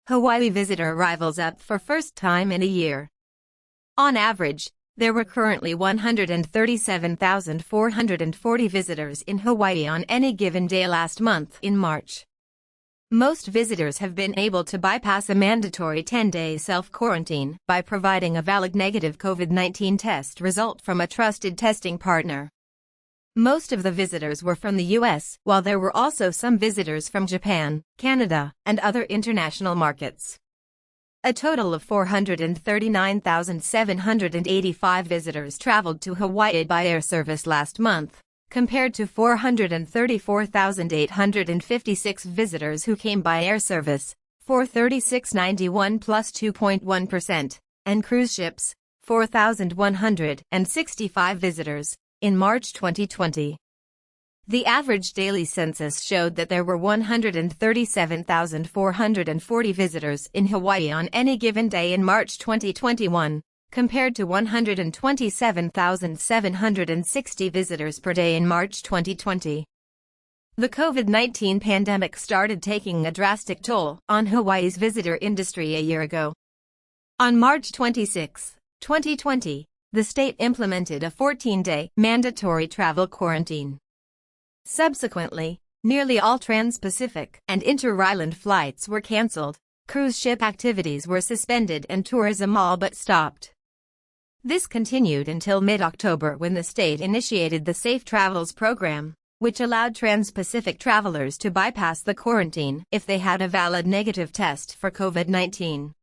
Hawaii visitor arrivals up for first time in a year. On average, there were currently 137,440 visitors in Hawaii on any given day last month in March. Most visitors have been able to bypass a mandatory 10-day self-quarantine by providing a valid negative COVID-19 test result from a trusted testing partner. Most of the visitors were from the U.S., while there were also some visitors from Japan, Canada, and other international markets. A total of 439,785 visitors traveled to Hawaii by air service last month, compared to 434,856 visitors who came by air service, 43691 plus 2.1%, and cruise ships, 4,165 visitors, in March 2020. The average daily census showed that there were 137,440 visitors in Hawaii on any given day in March 2021, compared to 127,760 visitors per day in March 2020. The COVID-19 pandemic started taking a drastic toll on Hawaii's visitor industry a year ago. On March 26, 2020, the state implemented a 14-day mandatory travel quarantine. Subsequently, nearly all trans-Pacific and inter-island flights were canceled, cruise ship activities were suspended and tourism all but stopped. This continued until mid-October when the state initiated the Safe Travels program, which allowed trans-Pacific travelers to bypass the quarantine if they had a valid negative test for COVID-19.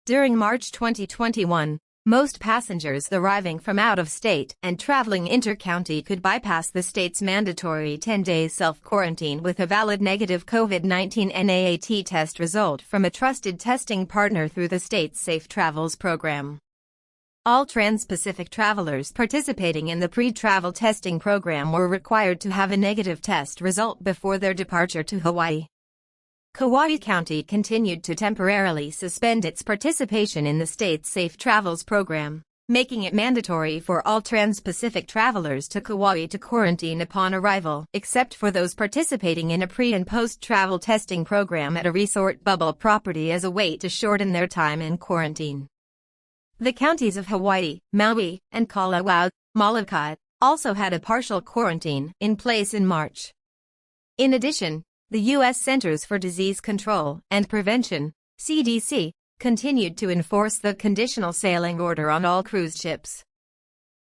During March 2021, most passengers arriving from out of state and traveling inter-county could bypass the state's mandatory 10-day self-quarantine with a valid negative COVID-19 NAAT test result from a trusted testing partner through the state's Safe Travels program. All trans-Pacific travelers participating in the pre-travel testing program were required to have a negative test result before their departure to Hawaii. Kauai County continued to temporarily suspend its participation in the state's Safe Travels program, making it mandatory for all trans-Pacific travelers to Kauai to quarantine upon arrival, except for those participating in a pre- and post-travel testing program at a resort bubble property as a way to shorten their time in quarantine. The counties of Hawaii, Maui, and Kalawao, Molokai, also had a partial quarantine in place in March. In addition, the U.S. Centers for Disease Control and Prevention, CDC, continued to enforce the conditional sailing order on all cruise ships.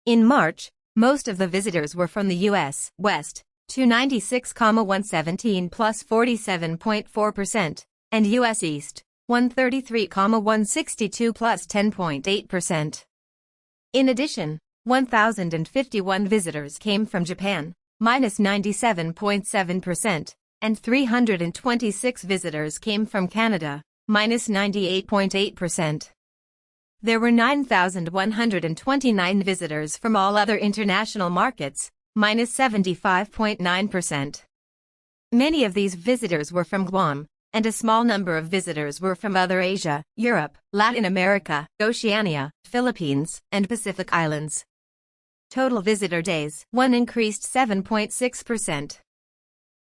In March, most of the visitors were from the U.S. West, 296,117 plus 47.4%, and U.S. East, 133,162 plus 10.8%. In addition, 1,051 visitors came from Japan, minus 97.7%, and 326 visitors came from Canada, minus 98.8%. There were 9,129 visitors from all other international markets, minus 75.9%. Many of these visitors were from Guam, and a small number of visitors were from other Asia, Europe, Latin America, Oceania, Philippines, and Pacific Islands. Total visitor days, 1 increased 7.6%.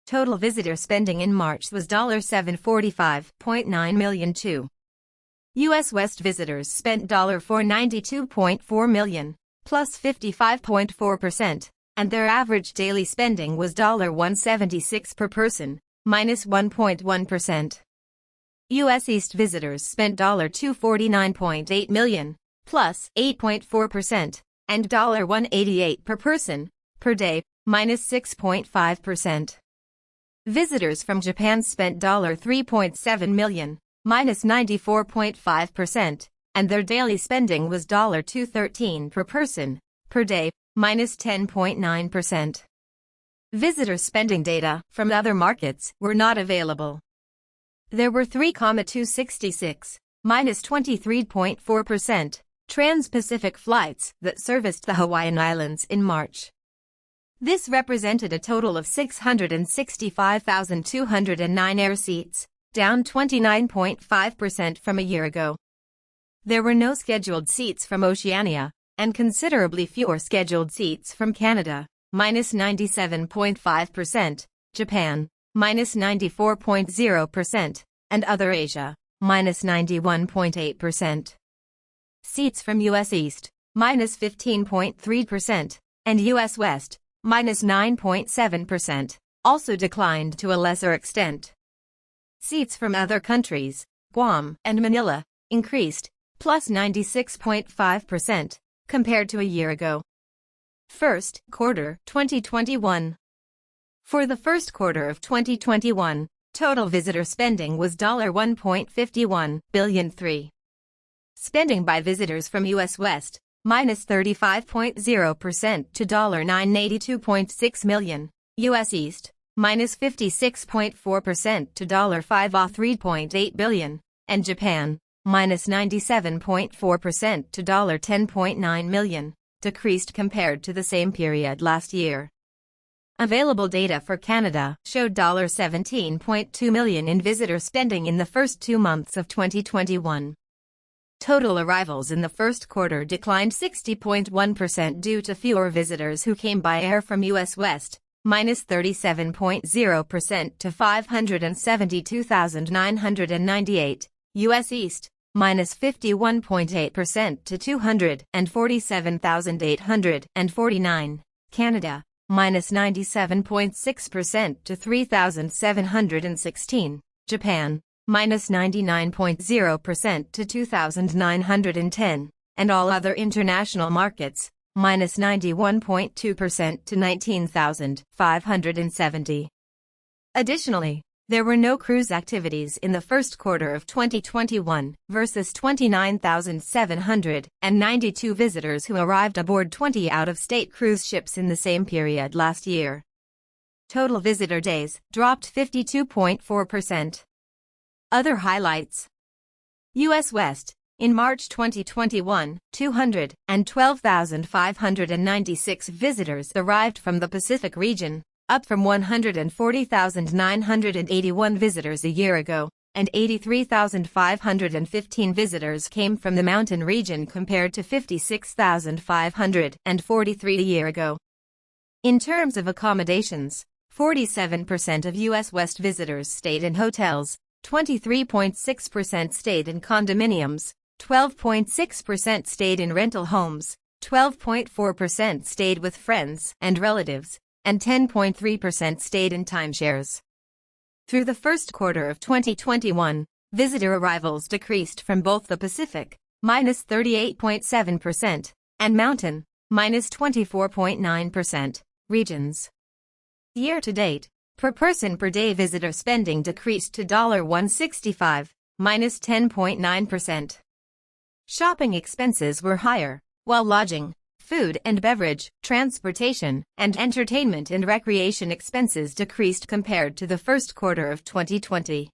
Total visitor spending in March was $745.9 million. U.S. West visitors spent $492.4 million, plus 55.4%, and their average daily spending was $176 per person, minus 1.1%. U.S. East visitors spent $249.8 million, plus 8.4%, and $188 per person, per day, minus 6.5%. Visitors from Japan spent $3.7 million, minus 94.5%, and their daily spending was $213 per person, per day, minus 10.9%. Visitor spending data from other markets were not available. There were 3,266, minus 23.4%, trans-Pacific flights that serviced the Hawaiian Islands in March. This represented a total of 665,209 air seats, down 29.5% from a year ago. There were no scheduled seats from Oceania, and considerably fewer scheduled seats from Canada, minus 97.5%, Japan, minus 94.0%, and other Asia, minus 91.8%. Seats from U.S. East, minus 15.3%, and U.S. West, minus 9.7%, also declined to a lesser extent. Seats from other countries, Guam and Manila, increased, plus 96.5%, compared to a year ago. First quarter 2021. For the first quarter of 2021, total visitor spending was $1.51 billion. Spending by visitors from U.S. West, minus 35.0% to $982.6 million, U.S. East, minus 56.4% to $503.8 billion, and Japan, minus 97.4% to $10.9 million, decreased compared to the same period last year. Available data for Canada showed $17.2 million in visitor spending in the first 2 months of 2021. Total arrivals in the first quarter declined 60.1% due to fewer visitors who came by air from U.S. West, minus 37.0% to 572,998, U.S. East, minus 51.8% to 247,849, Canada, minus 97.6% to 3,716, Japan, minus 99.0% to 2,910, and all other international markets, minus 91.2% to 19,570. Additionally, there were no cruise activities in the first quarter of 2021 versus 29,792 visitors who arrived aboard 20 out-of-state cruise ships in the same period last year. Total visitor days dropped 52.4%. Other highlights. U.S. West, in March 2021, 212,596 visitors arrived from the Pacific region, up from 140,981 visitors a year ago, and 83,515 visitors came from the mountain region compared to 56,543 a year ago. In terms of accommodations, 47% of U.S. West visitors stayed in hotels, 23.6% stayed in condominiums, 12.6% stayed in rental homes, 12.4% stayed with friends and relatives, and 10.3% stayed in timeshares. Through the first quarter of 2021, visitor arrivals decreased from both the Pacific, minus 38.7%, and Mountain, minus 24.9%, regions. Year-to-date, per-person per-day visitor spending decreased to $165, minus 10.9%. Shopping expenses were higher, while lodging, food and beverage, transportation, and entertainment and recreation expenses decreased compared to the first quarter of 2020.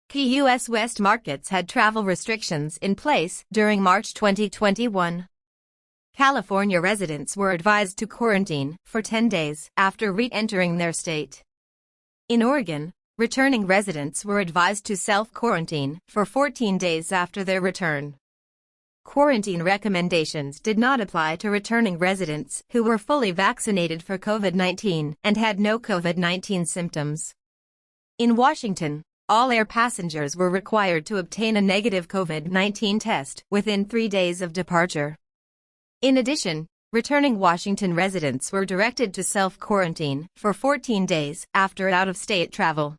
Key U.S. West markets had travel restrictions in place during March 2021. California residents were advised to quarantine for 10 days after re-entering their state. In Oregon, returning residents were advised to self-quarantine for 14 days after their return. Quarantine recommendations did not apply to returning residents who were fully vaccinated for COVID-19 and had no COVID-19 symptoms. In Washington, all air passengers were required to obtain a negative COVID-19 test within 3 days of departure. In addition, returning Washington residents were directed to self-quarantine for 14 days after out-of-state travel.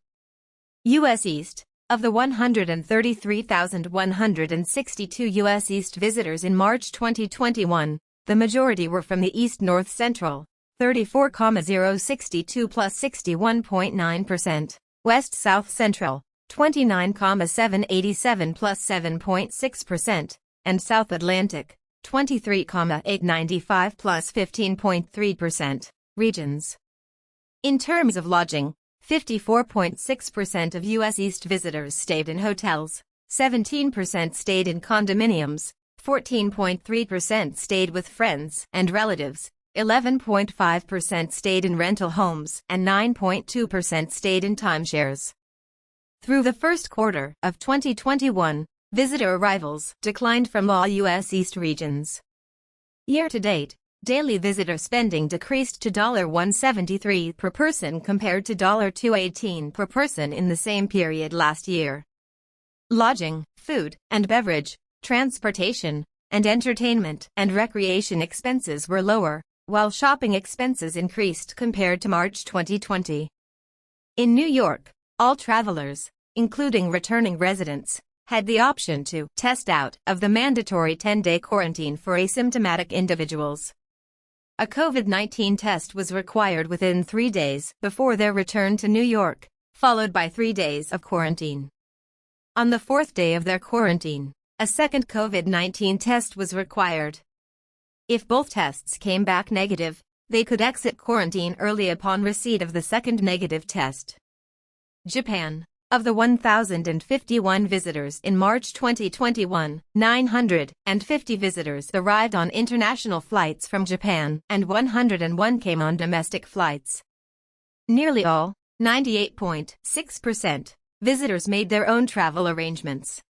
U.S. East. Of the 133,162 U.S. East visitors in March 2021, the majority were from the East-North Central, 34,062 plus 61.9%, West-South Central, 29,787 plus 7.6%, and South Atlantic, 23,895 plus 15.3%, regions. In terms of lodging, 54.6% of U.S. East visitors stayed in hotels, 17% stayed in condominiums, 14.3% stayed with friends and relatives, 11.5% stayed in rental homes, and 9.2% stayed in timeshares. Through the first quarter of 2021, visitor arrivals declined from all U.S. East regions. Year-to-date, daily visitor spending decreased to $173 per person compared to $218 per person in the same period last year. Lodging, food and beverage, transportation, and entertainment and recreation expenses were lower, while shopping expenses increased compared to March 2020. In New York, all travelers, including returning residents, had the option to test out of the mandatory 10-day quarantine for asymptomatic individuals. A COVID-19 test was required within 3 days before their return to New York, followed by 3 days of quarantine. On the 4th day of their quarantine, a second COVID-19 test was required. If both tests came back negative, they could exit quarantine early upon receipt of the second negative test. Japan. Of the 1,051 visitors in March 2021, 950 visitors arrived on international flights from Japan, and 101 came on domestic flights. Nearly all, 98.6%, visitors made their own travel arrangements.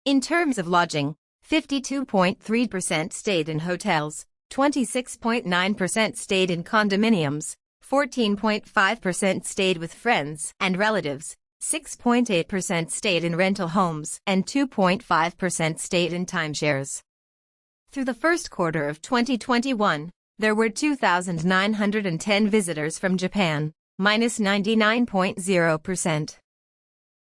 In terms of lodging, 52.3% stayed in hotels, 26.9% stayed in condominiums, 14.5% stayed with friends and relatives, 6.8% stayed in rental homes, and 2.5% stayed in timeshares. Through the first quarter of 2021, there were 2,910 visitors from Japan, minus 99.0%.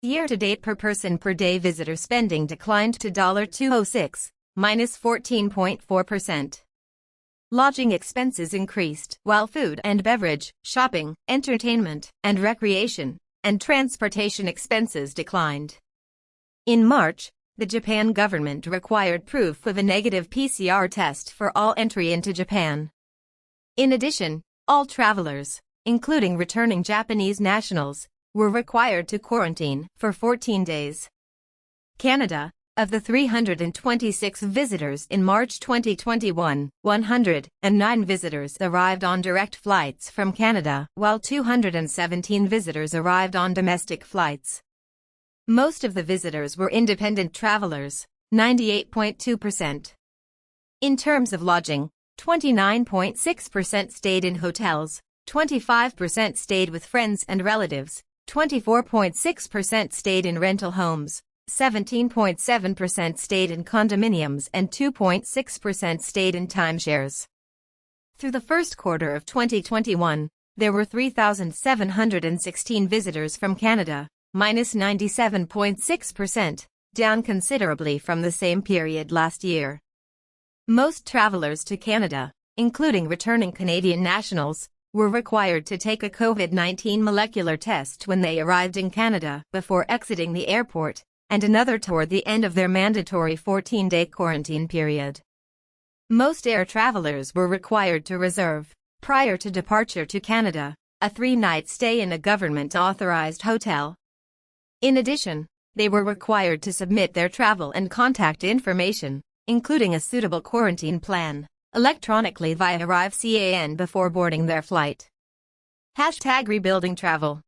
Year-to-date per-person per-day visitor spending declined to $206, minus 14.4%. Lodging expenses increased, while food and beverage, shopping, entertainment, and recreation, and transportation expenses declined. In March, the Japan government required proof of a negative PCR test for all entry into Japan. In addition, all travelers, including returning Japanese nationals, were required to quarantine for 14 days. Canada. Of the 326 visitors in March 2021, 109 visitors arrived on direct flights from Canada, while 217 visitors arrived on domestic flights. Most of the visitors were independent travelers, 98.2%. In terms of lodging, 29.6% stayed in hotels, 25% stayed with friends and relatives, 24.6% stayed in rental homes, 17.7% stayed in condominiums, and 2.6% stayed in timeshares. Through the first quarter of 2021, there were 3,716 visitors from Canada, minus 97.6%, down considerably from the same period last year. Most travelers to Canada, including returning Canadian nationals, were required to take a COVID-19 molecular test when they arrived in Canada before exiting the airport, and another toward the end of their mandatory 14-day quarantine period. Most air travelers were required to reserve, prior to departure to Canada, a 3-night stay in a government-authorized hotel. In addition, they were required to submit their travel and contact information, including a suitable quarantine plan, electronically via ArriveCAN before boarding their flight. #RebuildingTravel